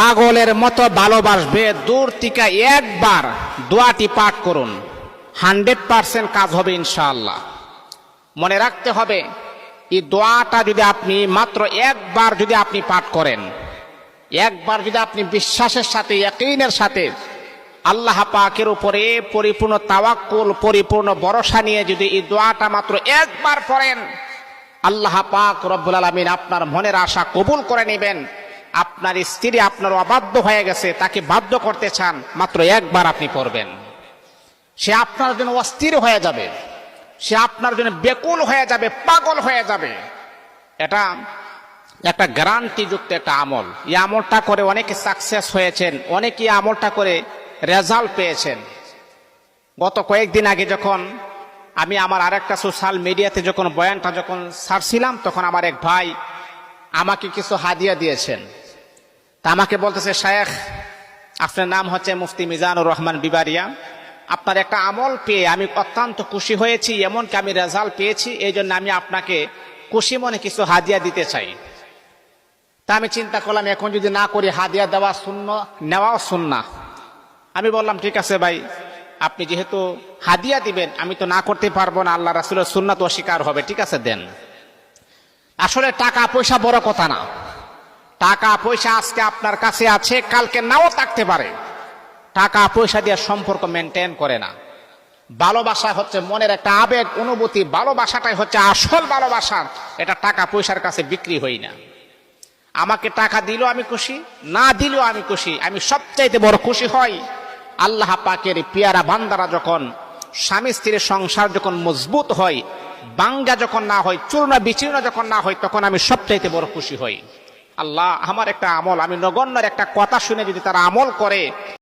পাগলের মতো ভালোবাসবে। দূর থেকে একবার দোয়াটি পাঠ করুন, 100% কাজ হবে ইনশাআল্লাহ। মনে রাখতে হবে, এই দোয়াটা যদি আপনি মাত্র একবার যদি আপনি পাঠ করেন, একবার যদি আপনি বিশ্বাসের সাথে, ইয়াকিনের সাথে আল্লাহ পাকের উপরে পরিপূর্ণ তাওয়াক্কুল, পরিপূর্ণ ভরসা নিয়ে যদি এই দোয়াটা মাত্র একবার পড়েন, আল্লাহ পাক রব্বুল আলামিন আপনার মনের আশা কবুল করে নেবেন। আপনার স্ত্রী আপনার অবাধ্য হয়ে গেছে, তাকে বাধ্য করতে চান, মাত্র একবার আপনি পড়বেন, সে আপনার জন্য অস্থির হয়ে যাবে, সে আপনার জন্য বেকুল হয়ে যাবে, পাগল হয়ে যাবে। এটা একটা গ্যারান্টিযুক্ত একটা আমল। এই আমলটা করে অনেকে সাকসেস হয়েছেন, অনেকে এই আমলটা করে রেজাল্ট পেয়েছেন। গত কয়েকদিন আগে যখন আমি আমার আরেকটা সোশ্যাল মিডিয়াতে যখন বয়ানটা যখন ছাড়ছিলাম, তখন আমার এক ভাই আমাকে কিছু হাদিয়া দিয়েছেন। তা আমাকে বলতেছে, শায়েখ আপনার নাম হচ্ছে মুফতি মিজানুর রহমান বিবারিয়া, আপনার একটা আমল পেয়ে আমি অত্যন্ত খুশি হয়েছি, এমনকি আমি রেজাল্ট পেয়েছি, এই জন্য আমি আপনাকে খুশি মনে কিছু হাদিয়া দিতে চাই। তা আমি চিন্তা করলাম, এখন যদি না করি হাদিয়া দেওয়া শূন্য, নেওয়াও শূন্য। আমি বললাম, ঠিক আছে ভাই, আপনি যেহেতু হাদিয়া দিবেন, আমি তো না করতে পারবো না, আল্লাহ রাসূলের সুন্নাত অস্বীকার হবে, ঠিক আছে দেন। আসলে টাকা পয়সা বড় কথা না। টাকা পয়সা আজকে আপনার কাছে আছে, কালকে নাও থাকতে পারে। টাকা পয়সা দিয়ে সম্পর্ক মেনটেন করে না। ভালোবাসা হচ্ছে মনের একটা আবেগ, অনুভূতি। ভালোবাসাটাই হচ্ছে আসল ভালোবাসা। এটা টাকা পয়সার কাছে বিক্রি হই না। আমাকে টাকা দিলেও আমি খুশি, না দিলেও আমি খুশি। আমি সবচাইতে বড় খুশি হই আল্লাহ পাকের পিয়ারা বান্দারা যখন স্বামী স্ত্রীর সংসার যখন মজবুত হয়, বাঙ্গা যখন না হয়, চূর্ণ বিচূর্ণ যখন না হয়, তখন আমি সবচাইতে বড় খুশি হই। আল্লাহ আমার একটা আমল, আমি নগণ্যের একটা কথা শুনে যদি তারা আমল করে,